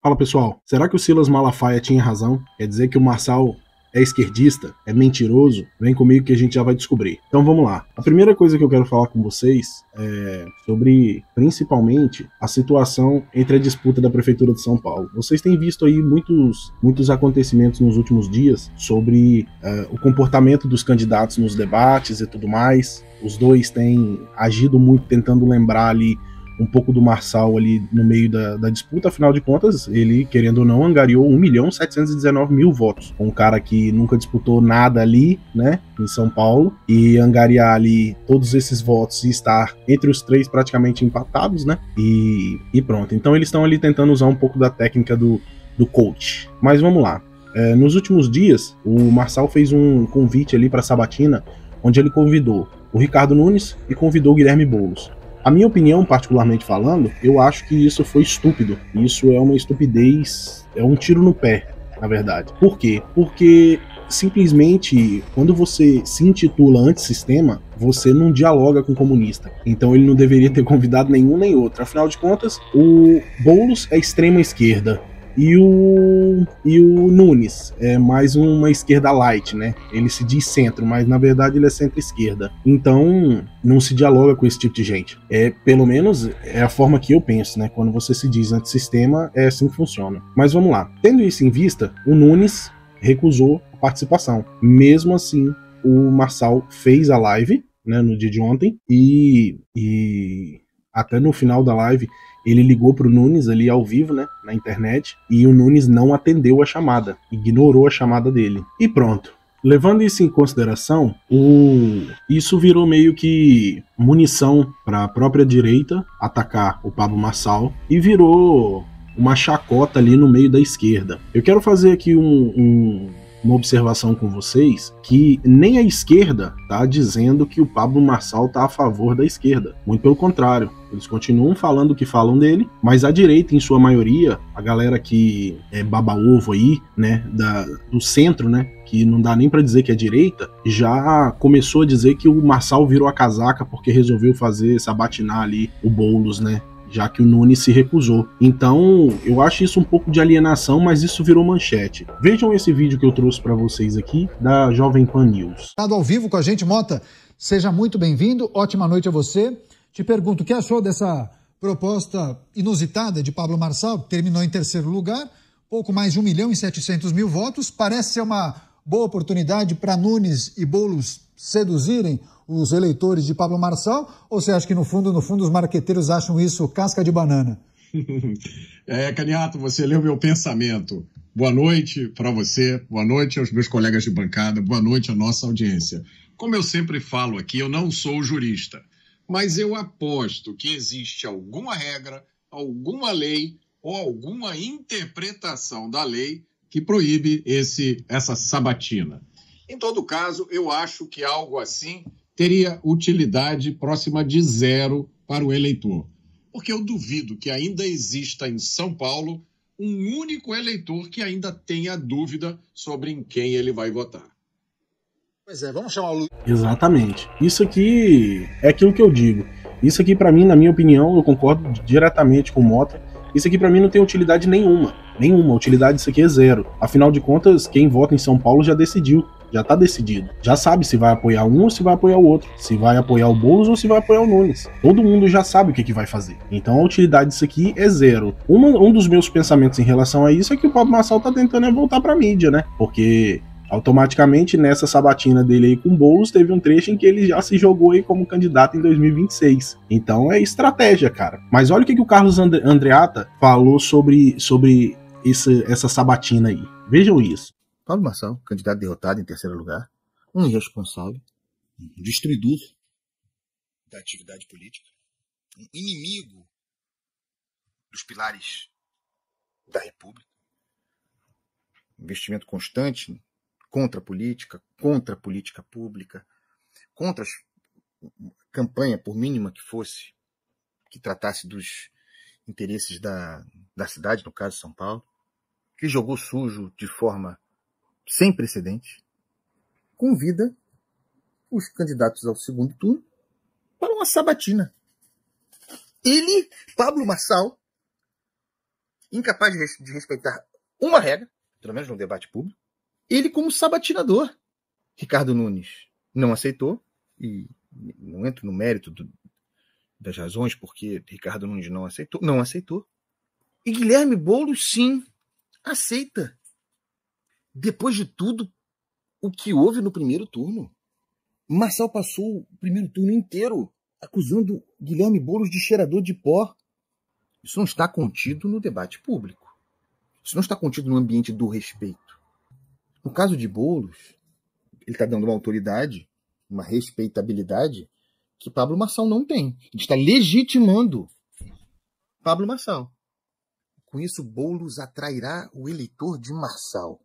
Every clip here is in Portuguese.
Fala pessoal, será que o Silas Malafaia tinha razão? Quer dizer que o Marçal é esquerdista? É mentiroso? Vem comigo que a gente já vai descobrir. Então vamos lá. A primeira coisa que eu quero falar com vocês é sobre, principalmente, a situação entre a disputa da Prefeitura de São Paulo. Vocês têm visto aí muitos acontecimentos nos últimos dias sobre o comportamento dos candidatos nos debates e tudo mais. Os dois têm agido muito tentando lembrar ali um pouco do Marçal ali no meio da disputa, afinal de contas, ele, querendo ou não, angariou 1.719.000 votos. Um cara que nunca disputou nada ali, né, em São Paulo, e angariar ali todos esses votos e estar entre os três praticamente empatados, né, e pronto. Então eles estão ali tentando usar um pouco da técnica do coach. Mas vamos lá. Nos últimos dias, o Marçal fez um convite ali para Sabatina, onde ele convidou o Ricardo Nunes e convidou o Guilherme Boulos. A minha opinião, particularmente falando, eu acho que isso foi estúpido. Isso é uma estupidez, é um tiro no pé, na verdade. Por quê? Porque simplesmente, quando você se intitula antissistema, você não dialoga com o comunista. Então ele não deveria ter convidado nenhum nem outro. Afinal de contas, o Boulos é extrema esquerda. E o Nunes é mais uma esquerda light, né? Ele se diz centro, mas na verdade ele é centro-esquerda. Então não se dialoga com esse tipo de gente. Pelo menos é a forma que eu penso, né? Quando você se diz antissistema, é assim que funciona. Mas vamos lá. Tendo isso em vista, o Nunes recusou a participação. Mesmo assim, o Marçal fez a live, né, no dia de ontem e até no final da live ele ligou pro Nunes ali ao vivo, né, na internet, e o Nunes não atendeu a chamada, ignorou a chamada dele. E pronto. Levando isso em consideração, isso virou meio que munição para a própria direita atacar o Pablo Marçal e virou uma chacota ali no meio da esquerda. Eu quero fazer aqui uma observação com vocês, que nem a esquerda tá dizendo que o Pablo Marçal tá a favor da esquerda. Muito pelo contrário. Eles continuam falando o que falam dele, mas a direita, em sua maioria, a galera que é baba-ovo aí, né, do centro, né, que não dá nem pra dizer que é direita, já começou a dizer que o Marçal virou a casaca porque resolveu sabatinar ali o Boulos, né, já que o Nunes se recusou. Então, eu acho isso um pouco de alienação, mas isso virou manchete. Vejam esse vídeo que eu trouxe para vocês aqui, da Jovem Pan News. Ao vivo com a gente, Mota, seja muito bem-vindo, ótima noite a você. Te pergunto, o que achou dessa proposta inusitada de Pablo Marçal, que terminou em terceiro lugar, pouco mais de 1.700.000 votos, parece ser uma boa oportunidade para Nunes e Boulos seduzirem os eleitores de Pablo Marçal, ou você acha que no fundo os marqueteiros acham isso casca de banana? Caniato, você leu meu pensamento. Boa noite para você, boa noite aos meus colegas de bancada, boa noite à nossa audiência. Como eu sempre falo aqui, eu não sou jurista, mas eu aposto que existe alguma regra, alguma lei ou alguma interpretação da lei que proíbe essa sabatina. Em todo caso, eu acho que algo assim teria utilidade próxima de zero para o eleitor. Porque eu duvido que ainda exista em São Paulo um único eleitor que ainda tenha dúvida sobre em quem ele vai votar. Pois é, vamos chamar o Luiz. Exatamente. Isso aqui é aquilo que eu digo. Isso aqui, para mim, na minha opinião, eu concordo diretamente com o Mota. Isso aqui, para mim, não tem utilidade nenhuma. Nenhuma. A utilidade disso aqui é zero. Afinal de contas, quem vota em São Paulo já decidiu. Já tá decidido. Já sabe se vai apoiar um ou se vai apoiar o outro. Se vai apoiar o Boulos ou se vai apoiar o Nunes. Todo mundo já sabe o que vai fazer. Então a utilidade disso aqui é zero. Um dos meus pensamentos em relação a isso é que o Pablo Marçal tá tentando voltar pra mídia, né? Porque automaticamente nessa sabatina dele aí com o Boulos teve um trecho em que ele já se jogou aí como candidato em 2026. Então é estratégia, cara. Mas olha o que o Carlos Andreatta falou sobre essa sabatina aí. Vejam isso. Pablo Marçal, candidato derrotado em terceiro lugar, um irresponsável, um destruidor da atividade política, um inimigo dos pilares da República, investimento constante contra a política pública, contra a campanha, por mínima que fosse, que tratasse dos interesses da cidade, no caso de São Paulo, que jogou sujo de forma sem precedente, convida os candidatos ao segundo turno para uma sabatina. Ele, Pablo Marçal, incapaz de respeitar uma regra, pelo menos no debate público, ele como sabatinador. Ricardo Nunes não aceitou, e não entro no mérito das razões porque Ricardo Nunes não aceitou. E Guilherme Boulos, sim, aceita. Depois de tudo o que houve no primeiro turno, Marçal passou o primeiro turno inteiro acusando Guilherme Boulos de cheirador de pó. Isso não está contido no debate público. Isso não está contido no ambiente do respeito. No caso de Boulos, ele está dando uma autoridade, uma respeitabilidade que Pablo Marçal não tem. Ele está legitimando Pablo Marçal. Com isso, Boulos atrairá o eleitor de Marçal.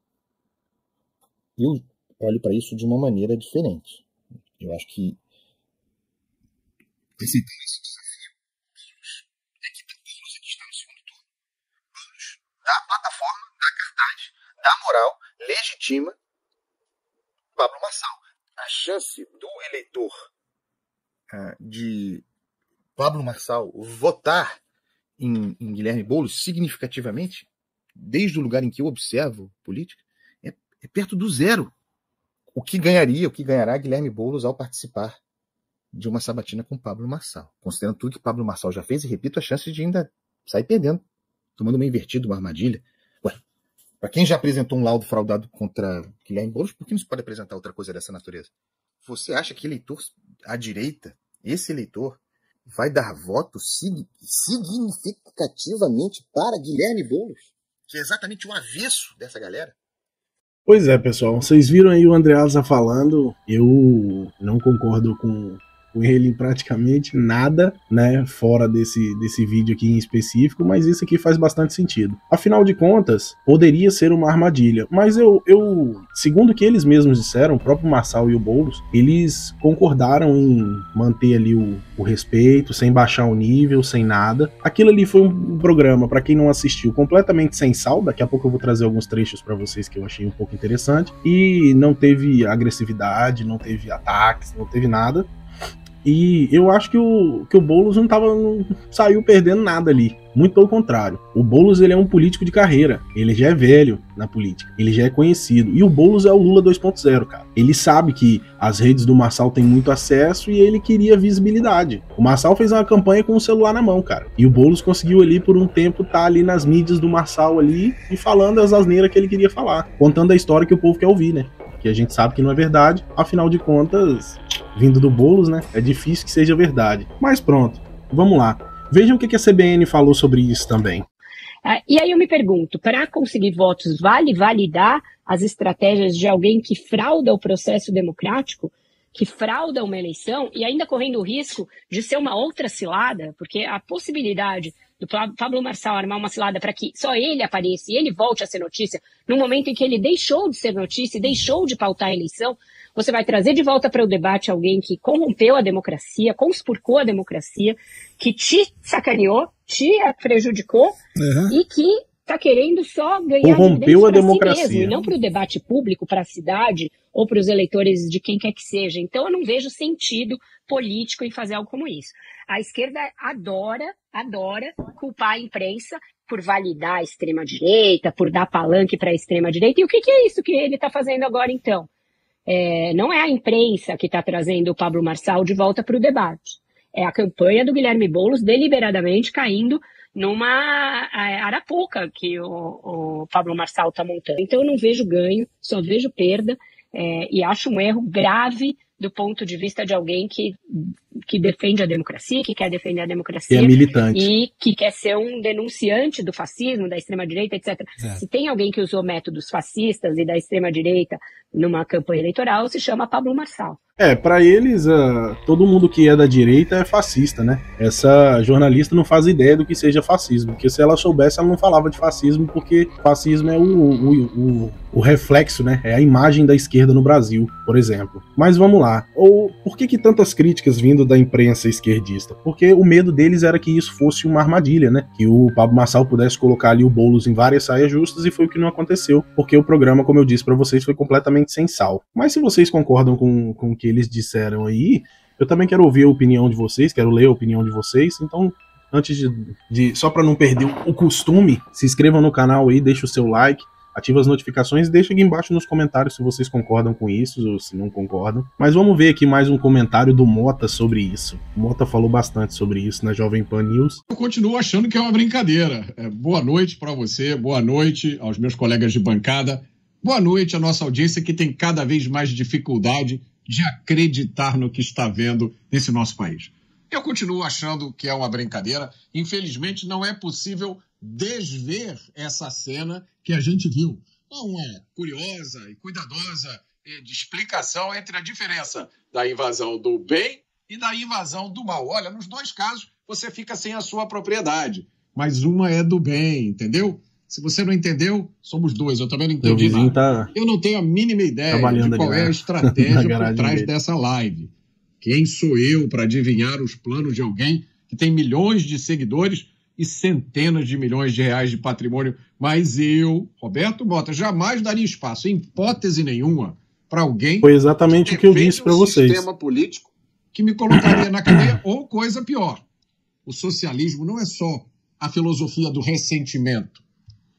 Eu olho para isso de uma maneira diferente. Eu acho que esse desafio é que Boulos está no segundo turno. Boulos dá plataforma, dá cartaz, dá moral, legitima Pablo Marçal. A chance do eleitor de Pablo Marçal votar em Guilherme Boulos significativamente, desde o lugar em que eu observo política, é perto do zero. O que ganhará Guilherme Boulos ao participar de uma sabatina com Pablo Marçal. Considerando tudo que Pablo Marçal já fez, e repito, a chance de ainda sair perdendo, tomando uma invertida, uma armadilha. Ué, para quem já apresentou um laudo fraudado contra Guilherme Boulos, por que não se pode apresentar outra coisa dessa natureza? Você acha que eleitor à direita, esse eleitor, vai dar voto significativamente para Guilherme Boulos, que é exatamente o avesso dessa galera? Pois é, pessoal, vocês viram aí o Andreasa falando, eu não concordo com ele em praticamente nada, né, fora desse vídeo aqui em específico, mas isso aqui faz bastante sentido. Afinal de contas, poderia ser uma armadilha, mas eu segundo o que eles mesmos disseram, o próprio Marçal e o Boulos, eles concordaram em manter ali o respeito, sem baixar o nível, sem nada. Aquilo ali foi um programa, para quem não assistiu, completamente sem sal, daqui a pouco eu vou trazer alguns trechos para vocês que eu achei um pouco interessante, e não teve agressividade, não teve ataques, não teve nada. E eu acho que o Boulos não saiu perdendo nada ali. Muito pelo contrário. O Boulos, ele é um político de carreira. Ele já é velho na política. Ele já é conhecido. E o Boulos é o Lula 2.0, cara. Ele sabe que as redes do Marçal têm muito acesso e ele queria visibilidade. O Marçal fez uma campanha com o celular na mão, cara. E o Boulos conseguiu ali, por um tempo, estar ali nas mídias do Marçal ali e falando as asneiras que ele queria falar. Contando a história que o povo quer ouvir, né? Que a gente sabe que não é verdade. Afinal de contas, vindo do Boulos, né? É difícil que seja verdade. Mas pronto, vamos lá. Vejam o que a CBN falou sobre isso também. E aí eu me pergunto, para conseguir votos, vale validar as estratégias de alguém que frauda o processo democrático, que frauda uma eleição e ainda correndo o risco de ser uma outra cilada? Porque a possibilidade do Pablo Marçal armar uma cilada para que só ele apareça e ele volte a ser notícia, no momento em que ele deixou de ser notícia e deixou de pautar a eleição, você vai trazer de volta para o debate alguém que corrompeu a democracia, conspurcou a democracia, que te sacaneou, te prejudicou e que está querendo só ganhar corrompeu a democracia, si mesmo, e não para o debate público, para a cidade ou para os eleitores de quem quer que seja. Então eu não vejo sentido político em fazer algo como isso. A esquerda adora culpar a imprensa por validar a extrema-direita, por dar palanque para a extrema-direita. E o que é isso que ele está fazendo agora, então? Não é a imprensa que está trazendo o Pablo Marçal de volta para o debate. É a campanha do Guilherme Boulos deliberadamente caindo numa arapuca que o Pablo Marçal está montando. Então eu não vejo ganho, só vejo perda, e acho um erro grave do ponto de vista de alguém que defende a democracia, que quer defender a democracia. E é militante. E que quer ser um denunciante do fascismo, da extrema-direita, etc. Se tem alguém que usou métodos fascistas e da extrema-direita numa campanha eleitoral, se chama Pablo Marçal. Pra eles, todo mundo que é da direita é fascista, né? Essa jornalista não faz ideia do que seja fascismo, porque se ela soubesse, ela não falava de fascismo, porque fascismo é o reflexo, né? É a imagem da esquerda no Brasil, por exemplo. Mas vamos lá. Por que tantas críticas vindo da imprensa esquerdista? Porque o medo deles era que isso fosse uma armadilha, né? Que o Pablo Marçal pudesse colocar ali o Boulos em várias saias justas, e foi o que não aconteceu, porque o programa, como eu disse pra vocês, foi completamente sem sal. Mas se vocês concordam com o que eles disseram aí, eu também quero ouvir a opinião de vocês, quero ler a opinião de vocês. Então, antes só para não perder o costume, se inscrevam no canal aí, deixa o seu like, ativa as notificações e deixa aqui embaixo nos comentários se vocês concordam com isso ou se não concordam. Mas vamos ver aqui mais um comentário do Mota sobre isso. O Mota falou bastante sobre isso na Jovem Pan News. Eu continuo achando que é uma brincadeira. Boa noite para você, boa noite aos meus colegas de bancada, boa noite à nossa audiência que tem cada vez mais dificuldade de acreditar no que está vendo nesse nosso país. Eu continuo achando que é uma brincadeira. Infelizmente, não é possível desver essa cena que a gente viu. Uma curiosa e cuidadosa de explicação entre a diferença da invasão do bem e da invasão do mal. Olha, nos dois casos, você fica sem a sua propriedade, mas uma é do bem, entendeu? Se você não entendeu, somos dois. Eu também não entendi nada. Eu não tenho a mínima ideia de qual é a estratégia por trás dessa live. Quem sou eu para adivinhar os planos de alguém que tem milhões de seguidores e centenas de milhões de reais de patrimônio? Mas eu, Roberto Mota, jamais daria espaço, em hipótese nenhuma, para alguém... Foi exatamente o que eu disse para vocês. ...sistema político que me colocaria na cadeia ou coisa pior. O socialismo não é só a filosofia do ressentimento.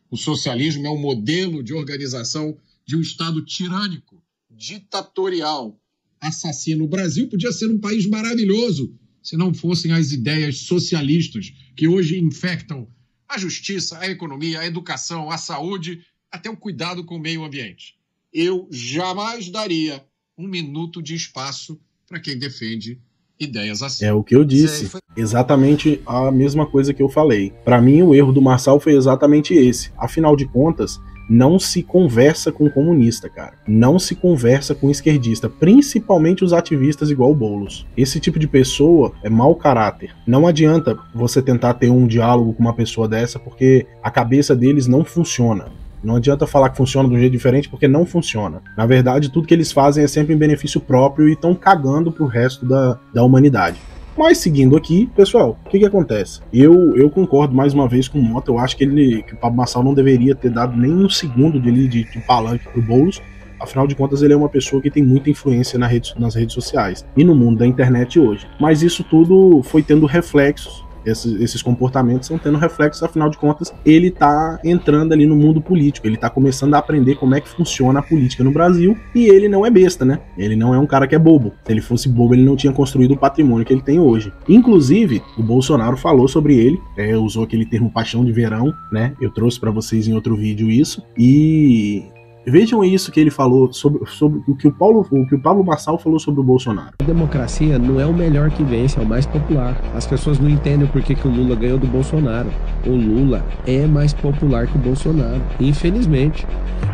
O socialismo é um modelo de organização de um Estado tirânico, ditatorial, assassino. O Brasil podia ser um país maravilhoso se não fossem as ideias socialistas que hoje infectam a justiça, a economia, a educação, a saúde, até o cuidado com o meio ambiente. Eu jamais daria um minuto de espaço para quem defende ideias assim. É o que eu disse. Exatamente a mesma coisa que eu falei. Para mim, o erro do Marçal foi exatamente esse. Afinal de contas, não se conversa com comunista, cara. Não se conversa com esquerdista, principalmente os ativistas igual o Boulos. Esse tipo de pessoa é mau caráter. Não adianta você tentar ter um diálogo com uma pessoa dessa, porque a cabeça deles não funciona. Não adianta falar que funciona de um jeito diferente, porque não funciona. Na verdade, tudo que eles fazem é sempre em benefício próprio e estão cagando pro resto da humanidade. Mas seguindo aqui, pessoal, o que acontece? Eu concordo mais uma vez com o Mota. Eu acho que o Pablo Marçal não deveria ter dado nem um segundo de palanque pro Boulos. Afinal de contas, ele é uma pessoa que tem muita influência nas redes sociais e no mundo da internet hoje. Mas isso tudo foi tendo reflexos. Esses comportamentos estão tendo reflexos, afinal de contas, ele está entrando ali no mundo político, ele está começando a aprender como é que funciona a política no Brasil, e ele não é besta, né? Ele não é um cara que é bobo. Se ele fosse bobo, ele não tinha construído o patrimônio que ele tem hoje. Inclusive, o Bolsonaro falou sobre ele, usou aquele termo paixão de verão, né? Eu trouxe para vocês em outro vídeo isso, e... vejam isso que ele falou sobre o que o Pablo Marçal falou sobre o Bolsonaro. A democracia não é o melhor que vence, é o mais popular. As pessoas não entendem por que o Lula ganhou do Bolsonaro. O Lula é mais popular que o Bolsonaro, infelizmente.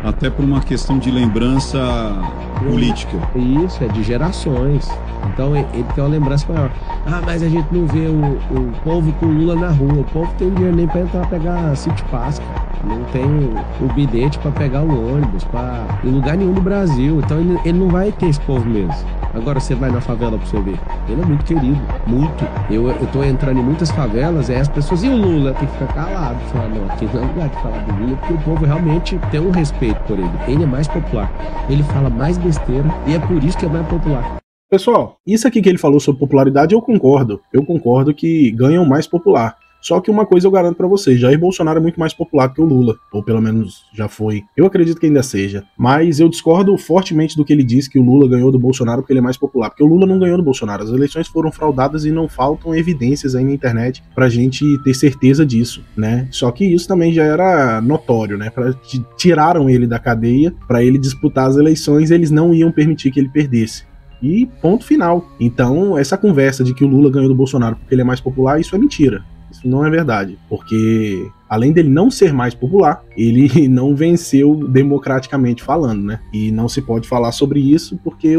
Até por uma questão de lembrança política. Isso, é de gerações. Então ele tem uma lembrança maior. Ah, mas a gente não vê o povo com o Lula na rua. O povo tem dinheiro nem para entrar pegar City Pass, cara. Não tem o bilhete para pegar o ônibus, em lugar nenhum do Brasil. Então ele não vai ter esse povo mesmo. Agora você vai na favela pra você ver. Ele é muito querido, muito. Eu tô entrando em muitas favelas, as pessoas, e o Lula? Tem que ficar calado. Falar, não, aqui não é lugar de falar do Lula, porque o povo realmente tem um respeito por ele. Ele é mais popular. Ele fala mais besteira e é por isso que é mais popular. Pessoal, isso aqui que ele falou sobre popularidade, eu concordo. Eu concordo que ganham mais popular. Só que uma coisa eu garanto pra vocês, Jair Bolsonaro é muito mais popular que o Lula, ou pelo menos já foi. Eu acredito que ainda seja, mas eu discordo fortemente do que ele disse que o Lula ganhou do Bolsonaro porque ele é mais popular, porque o Lula não ganhou do Bolsonaro, as eleições foram fraudadas e não faltam evidências aí na internet pra gente ter certeza disso, né? Só que isso também já era notório, né? Tiraram ele da cadeia pra ele disputar as eleições, eles não iam permitir que ele perdesse. E ponto final. Então, essa conversa de que o Lula ganhou do Bolsonaro porque ele é mais popular, isso é mentira. Isso não é verdade, porque além dele não ser mais popular, ele não venceu democraticamente falando, né? E não se pode falar sobre isso porque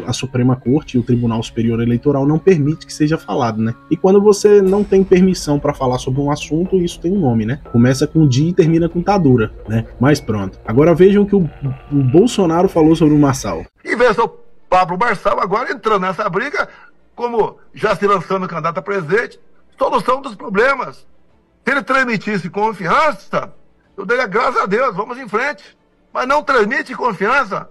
a Suprema Corte e o Tribunal Superior Eleitoral não permite que seja falado, né? E quando você não tem permissão para falar sobre um assunto, isso tem um nome, né? Começa com dia e termina com tadura, né? Mas pronto. Agora vejam o que o Bolsonaro falou sobre o Marçal. E veja o Pablo Marçal agora entrando nessa briga, como já se lançando candidato a presidente, solução dos problemas. Se ele transmitisse confiança, eu daria graças a Deus, vamos em frente. Mas não transmite confiança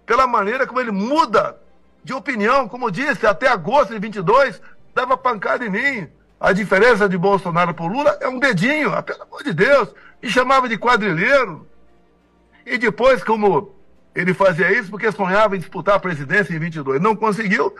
pela maneira como ele muda de opinião. Como disse, até agosto de 22, dava pancada em mim. A diferença de Bolsonaro para Lula é um dedinho, pelo amor de Deus. E chamava de quadrilheiro. E depois, como ele fazia isso, porque sonhava em disputar a presidência em 22. Não conseguiu.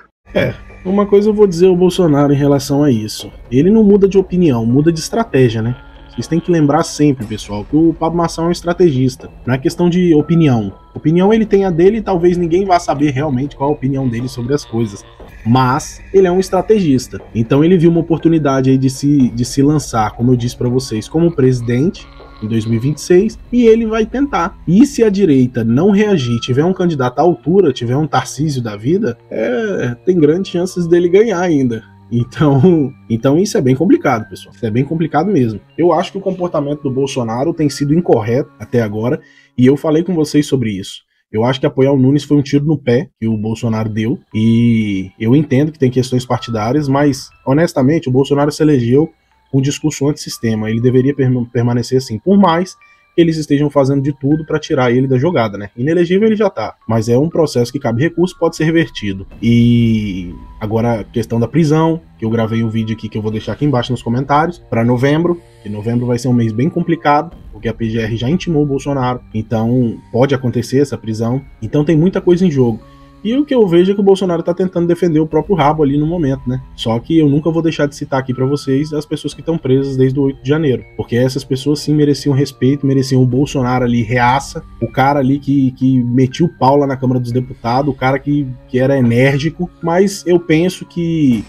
Uma coisa eu vou dizer ao Bolsonaro em relação a isso. Ele não muda de opinião, muda de estratégia, né? Vocês têm que lembrar sempre, pessoal, que o Pablo Marçal é um estrategista. Não é questão de opinião. Opinião ele tem a dele e talvez ninguém vá saber realmente qual a opinião dele sobre as coisas. Mas ele é um estrategista. Então ele viu uma oportunidade aí de se lançar, como eu disse pra vocês, como presidente em 2026, e ele vai tentar. E se a direita não reagir, tiver um candidato à altura, tiver um Tarcísio da vida, tem grandes chances dele ganhar ainda. Então isso é bem complicado, pessoal. Isso é bem complicado mesmo. Eu acho que o comportamento do Bolsonaro tem sido incorreto até agora, e eu falei com vocês sobre isso. Eu acho que apoiar o Nunes foi um tiro no pé que o Bolsonaro deu, e eu entendo que tem questões partidárias, mas, honestamente, o Bolsonaro se elegeu com um discurso antissistema. Ele deveria permanecer assim, por mais que eles estejam fazendo de tudo para tirar ele da jogada, né? Inelegível ele já tá, mas é um processo que cabe recurso, pode ser revertido. E agora a questão da prisão, que eu gravei um vídeo aqui que eu vou deixar aqui embaixo nos comentários, para novembro, que novembro vai ser um mês bem complicado, porque a PGR já intimou o Bolsonaro, então pode acontecer essa prisão, então tem muita coisa em jogo. E o que eu vejo é que o Bolsonaro tá tentando defender o próprio rabo ali no momento, né? Só que eu nunca vou deixar de citar aqui pra vocês as pessoas que estão presas desde o 8 de janeiro. Porque essas pessoas sim mereciam respeito, mereciam o Bolsonaro ali reaça, o cara ali que metia o pau lá na Câmara dos Deputados, o cara que era enérgico. Mas eu penso que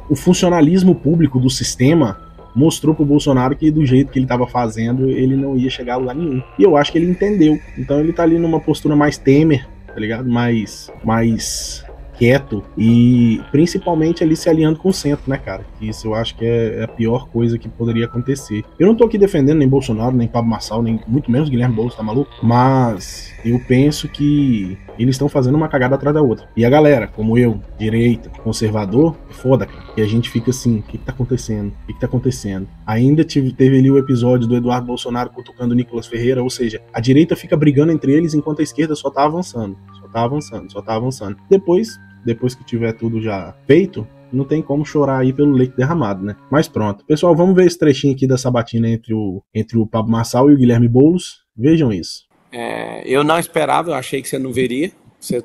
o funcionalismo público do sistema mostrou pro Bolsonaro que do jeito que ele tava fazendo, ele não ia chegar a lugar nenhum. E eu acho que ele entendeu. Então ele tá ali numa postura mais Temer, tá ligado? Mais quieto e principalmente ali se alinhando com o centro, né, cara? Isso eu acho que é a pior coisa que poderia acontecer. Eu não tô aqui defendendo nem Bolsonaro, nem Pablo Marçal, nem muito menos Guilherme Boulos, tá maluco? Mas eu penso que eles estão fazendo uma cagada atrás da outra. E a galera, como eu, direita, conservador, é foda, cara. E a gente fica assim, o que tá acontecendo? O que tá acontecendo? Ainda teve ali o episódio do Eduardo Bolsonaro cutucando o Nicolas Ferreira, ou seja, a direita fica brigando entre eles enquanto a esquerda só tá avançando. Só tá avançando. Depois que tiver tudo já feito, não tem como chorar aí pelo leite derramado, né? Mas pronto. Pessoal, vamos ver esse trechinho aqui da sabatina entre o Pablo Marçal e o Guilherme Boulos. Vejam isso. Eu não esperava, eu achei que você não veria. Você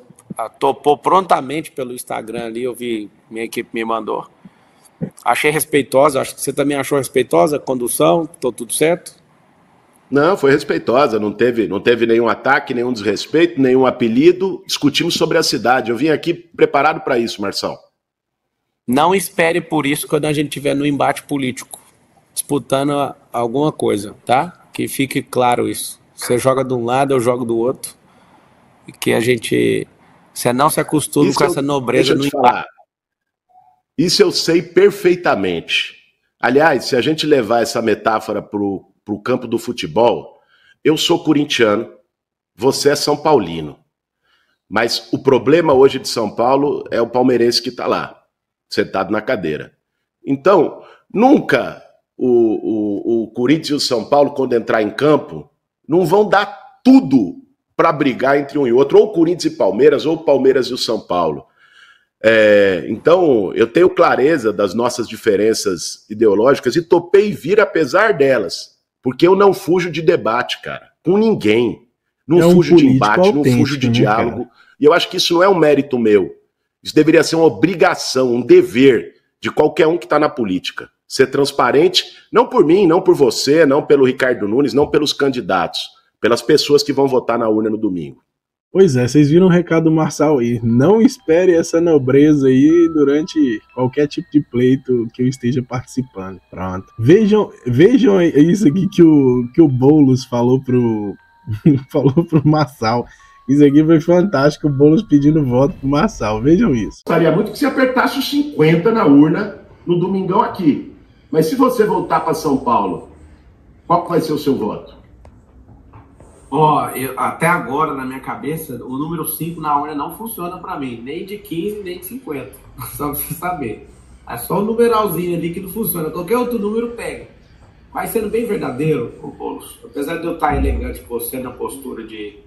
topou prontamente pelo Instagram ali, eu vi, minha equipe me mandou. Achei respeitosa, acho que você também achou respeitosa a condução, tô tudo certo? Não, foi respeitosa, não teve nenhum ataque, nenhum desrespeito, nenhum apelido. Discutimos sobre a cidade. Eu vim aqui preparado para isso, Marção. Não espere por isso quando a gente estiver no embate político, disputando alguma coisa, tá? Que fique claro isso. Você joga de um lado, eu jogo do outro. E que você não se acostume com essa nobreza no embate. Isso eu sei perfeitamente. Aliás, se a gente levar essa metáfora pro campo do futebol, eu sou corintiano, você é São Paulino. Mas o problema hoje de São Paulo é o palmeirense que está lá, sentado na cadeira. Então, nunca o Corinthians e o São Paulo, quando entrar em campo, não vão dar tudo para brigar entre um e outro, ou Corinthians e Palmeiras, ou Palmeiras e o São Paulo. Então, eu tenho clareza das nossas diferenças ideológicas e topei vir apesar delas. Porque eu não fujo de debate, cara, com ninguém. Não fujo de embate, não fujo de diálogo. Cara. E eu acho que isso não é um mérito meu. Isso deveria ser uma obrigação, um dever de qualquer um que está na política. Ser transparente, não por mim, não por você, não pelo Ricardo Nunes, não pelos candidatos, pelas pessoas que vão votar na urna no domingo. Pois é, vocês viram o recado do Marçal aí. Não espere essa nobreza aí durante qualquer tipo de pleito que eu esteja participando. Pronto. Vejam isso aqui que o Boulos falou pro Marçal. Isso aqui foi fantástico, o Boulos pedindo voto pro Marçal. Vejam isso. Gostaria muito que você apertasse os 50 na urna no domingão aqui. Mas se você voltar para São Paulo, qual vai ser o seu voto? Até agora, na minha cabeça, o número 5 na urna não funciona pra mim. Nem de 15, nem de 50. Só pra você saber. É só o numeralzinho ali que não funciona. Qualquer outro número pega. Mas sendo bem verdadeiro, Boulos, apesar de eu estar elegante com você na postura de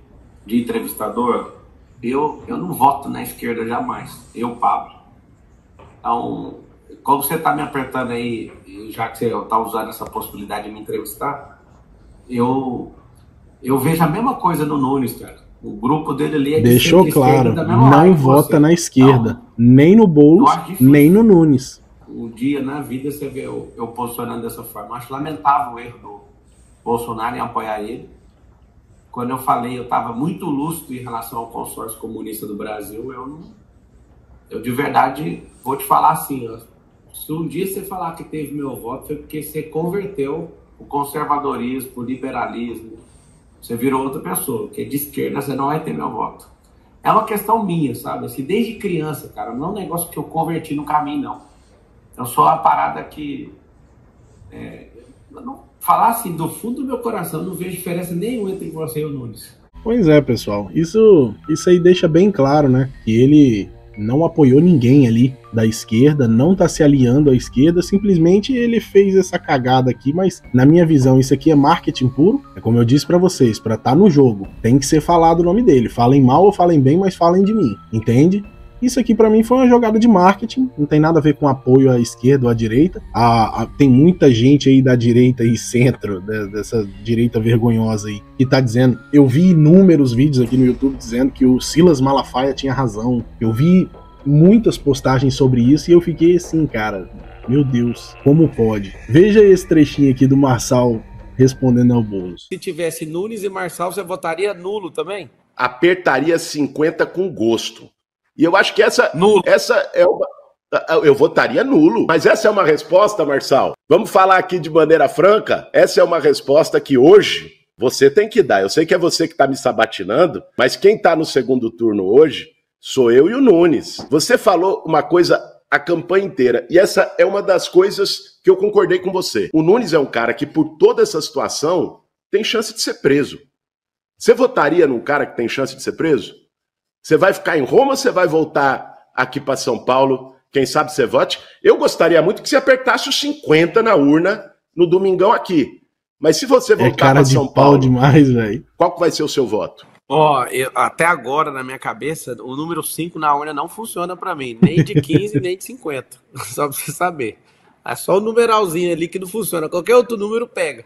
entrevistador, eu não voto na esquerda jamais. Eu, Pablo. Então, como você está me apertando aí, já que você está usando essa possibilidade de me entrevistar, eu vejo a mesma coisa no Nunes, cara. O grupo dele ali é de Deixou claro, não live vota na esquerda, nem no Boulos, nem no Nunes. Um dia na vida você vê eu posicionando dessa forma. Acho lamentável o erro do Bolsonaro em apoiar ele. Quando eu falei, eu estava muito lúcido em relação ao consórcio comunista do Brasil. Eu de verdade vou te falar assim, ó, se um dia você falar que teve meu voto, foi porque você converteu o conservadorismo, o liberalismo, você virou outra pessoa, porque de esquerda você não vai ter meu voto. É uma questão minha, sabe? Assim, desde criança, cara, não é um negócio que eu converti no caminho, não. Eu sou uma parada que... falar assim, do fundo do meu coração, não vejo diferença nenhuma entre você e o Nunes. Pois é, pessoal. Isso aí deixa bem claro, né? Que ele não apoiou ninguém ali da esquerda, não tá se aliando à esquerda, simplesmente ele fez essa cagada aqui, mas na minha visão isso aqui é marketing puro. É como eu disse pra vocês, pra tá no jogo, tem que ser falado o nome dele. Falem mal ou falem bem, mas falem de mim, entende? Isso aqui pra mim foi uma jogada de marketing, não tem nada a ver com apoio à esquerda ou à direita. Tem muita gente aí da direita e centro, dessa direita vergonhosa aí, que tá dizendo... Eu vi inúmeros vídeos aqui no YouTube dizendo que o Silas Malafaia tinha razão. Eu vi muitas postagens sobre isso e eu fiquei assim, cara, meu Deus, como pode? Veja esse trechinho aqui do Marçal respondendo ao Boulos. Se tivesse Nunes e Marçal, você votaria nulo também? Apertaria 50 com gosto. E eu acho que essa é uma... Eu votaria nulo, mas essa é uma resposta, Marçal. Vamos falar aqui de maneira franca? Essa é uma resposta que hoje você tem que dar. Eu sei que é você que está me sabatinando, mas quem está no segundo turno hoje sou eu e o Nunes. Você falou uma coisa a campanha inteira, e essa é uma das coisas que eu concordei com você. O Nunes é um cara que, por toda essa situação, tem chance de ser preso. Você votaria num cara que tem chance de ser preso? Você vai ficar em Roma ou você vai voltar aqui para São Paulo? Quem sabe você vote? Eu gostaria muito que você apertasse os 50 na urna no domingão aqui. Mas se você voltar para São Paulo, demais, velho. Qual que vai ser o seu voto? Até agora, na minha cabeça, o número 5 na urna não funciona para mim. Nem de 15, nem de 50. Só pra você saber. É só o numeralzinho ali que não funciona. Qualquer outro número pega.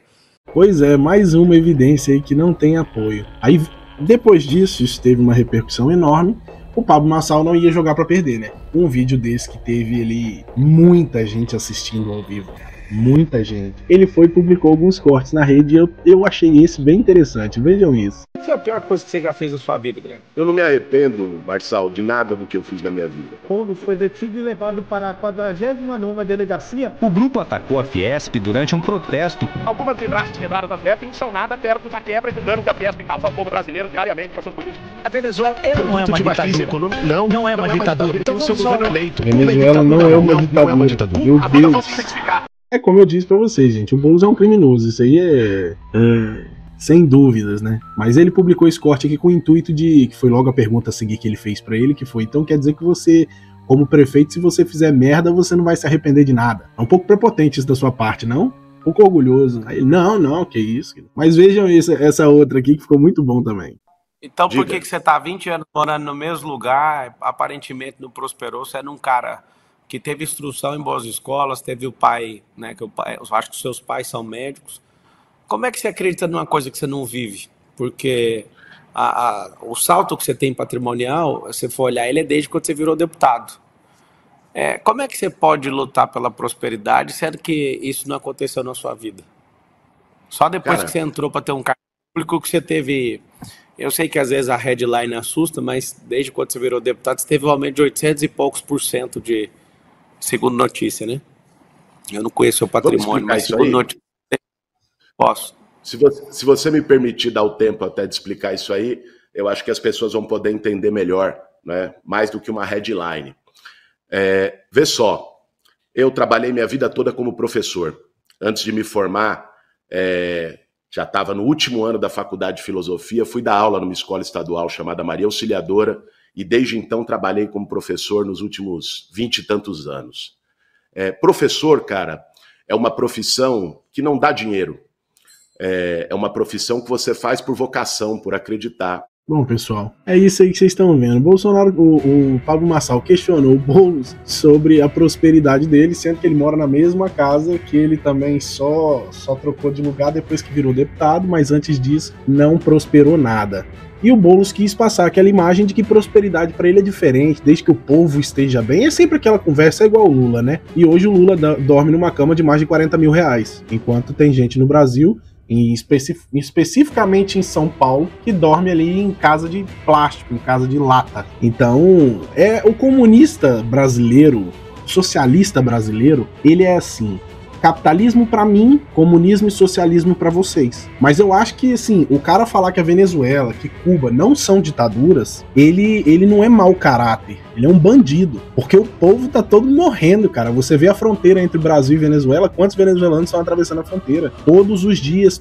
Pois é, mais uma evidência aí que não tem apoio. Aí... Depois disso, isso teve uma repercussão enorme. O Pablo Marçal não ia jogar pra perder, né? Um vídeo desse que teve ali muita gente assistindo ao vivo. Muita gente. Ele foi e publicou alguns cortes na rede e eu achei esse bem interessante. Vejam isso. Qual foi a pior coisa que você já fez na sua vida, Guilherme? Eu não me arrependo, Marçal, de nada do que eu fiz na minha vida. Quando foi detido e levado para a 49ª delegacia, o grupo atacou a Fiesp durante um protesto. Algumas vidraças quebradas da Fiesp não são nada perto da quebra e do dano que a Fiesp causa ao povo brasileiro diariamente. A Venezuela não é uma ditadura. Não é uma ditadura. Então, o seu governo eleito. Venezuela não é uma ditadura. Meu Deus. É como eu disse pra vocês, gente, o Boulos é um criminoso, isso aí sem dúvidas, né? Mas ele publicou esse corte aqui com o intuito de, que foi logo a pergunta a seguir que ele fez pra ele, que foi, então quer dizer que você, como prefeito, se você fizer merda, você não vai se arrepender de nada. É um pouco prepotente isso da sua parte, não? Um pouco orgulhoso. Aí ele, não, que isso. Mas vejam essa outra aqui que ficou muito bom também. Então por que você tá 20 anos morando no mesmo lugar, aparentemente não prosperou, você é um cara... que teve instrução em boas escolas, teve o pai, né, eu acho que os seus pais são médicos. Como é que você acredita numa coisa que você não vive? Porque o salto que você tem patrimonial, se você for olhar, ele é desde quando você virou deputado. Como é que você pode lutar pela prosperidade, sendo que isso não aconteceu na sua vida? Só depois que você entrou para ter um cargo público que você teve... Eu sei que às vezes a headline assusta, mas desde quando você virou deputado, você teve um aumento de 800 e poucos % de... Segundo notícia, né? Eu não conheço o patrimônio, mas segundo notícia, posso. Se você me permitir dar o tempo até de explicar isso aí, eu acho que as pessoas vão poder entender melhor, né? Mais do que uma headline. Vê só, eu trabalhei minha vida toda como professor. Antes de me formar, já estava no último ano da faculdade de filosofia, fui dar aula numa escola estadual chamada Maria Auxiliadora, e desde então trabalhei como professor nos últimos 20 e tantos anos. Professor, cara, é uma profissão que não dá dinheiro. É uma profissão que você faz por vocação, por acreditar. Bom, pessoal, é isso aí que vocês estão vendo. Bolsonaro, o Pablo Marçal questionou o Boulos sobre a prosperidade dele, sendo que ele mora na mesma casa que ele também só trocou de lugar depois que virou deputado, mas antes disso não prosperou nada. E o Boulos quis passar aquela imagem de que prosperidade para ele é diferente, desde que o povo esteja bem. É sempre aquela conversa igual o Lula, né? E hoje o Lula dorme numa cama de mais de 40 mil reais, enquanto tem gente no Brasil, especificamente em São Paulo, que dorme ali em casa de plástico, em casa de lata. Então, o comunista brasileiro, socialista brasileiro, ele é assim: capitalismo pra mim, comunismo e socialismo pra vocês. Mas eu acho que, assim, o cara falar que a Venezuela, que Cuba não são ditaduras, ele não é mau caráter, ele é um bandido. Porque o povo tá todo morrendo, cara. Você vê a fronteira entre Brasil e Venezuela, quantos venezuelanos estão atravessando a fronteira? Todos os dias,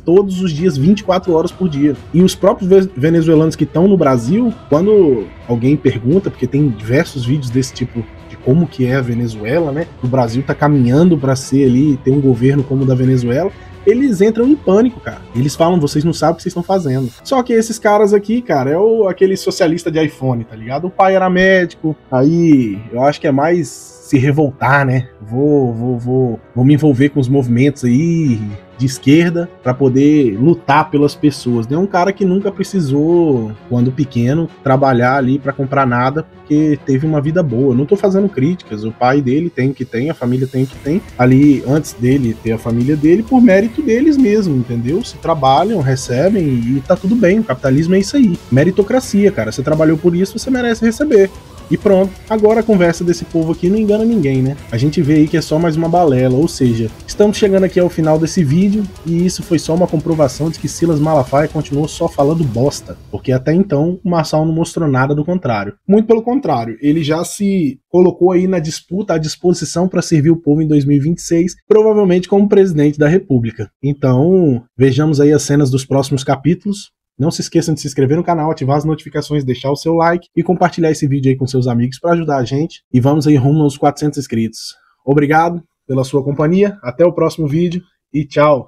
24 horas por dia. E os próprios venezuelanos que estão no Brasil, quando alguém pergunta, porque tem diversos vídeos desse tipo, como que é a Venezuela, né? O Brasil tá caminhando para ser ali, ter um governo como o da Venezuela. Eles entram em pânico, cara. Eles falam, vocês não sabem o que vocês estão fazendo. Só que esses caras aqui, cara, aquele socialista de iPhone, tá ligado? O pai era médico, aí eu acho que é mais se revoltar, né? Vou me envolver com os movimentos aí de esquerda para poder lutar pelas pessoas. É um cara que nunca precisou, quando pequeno, trabalhar ali para comprar nada, porque teve uma vida boa. Não tô fazendo críticas, o pai dele tem o que tem, a família tem o que tem, ali antes dele ter a família dele, por mérito deles mesmo, entendeu? Se trabalham, recebem e tá tudo bem, o capitalismo é isso aí. Meritocracia, cara, você trabalhou por isso, você merece receber. E pronto, agora a conversa desse povo aqui não engana ninguém, né? A gente vê aí que é só mais uma balela, ou seja, estamos chegando aqui ao final desse vídeo e isso foi só uma comprovação de que Silas Malafaia continuou só falando bosta, porque até então o Marçal não mostrou nada do contrário. Muito pelo contrário, ele já se colocou aí na disputa, à disposição para servir o povo em 2026, provavelmente como presidente da República. Então, vejamos aí as cenas dos próximos capítulos. Não se esqueçam de se inscrever no canal, ativar as notificações, deixar o seu like e compartilhar esse vídeo aí com seus amigos para ajudar a gente. E vamos aí rumo aos 400 inscritos. Obrigado pela sua companhia, até o próximo vídeo e tchau!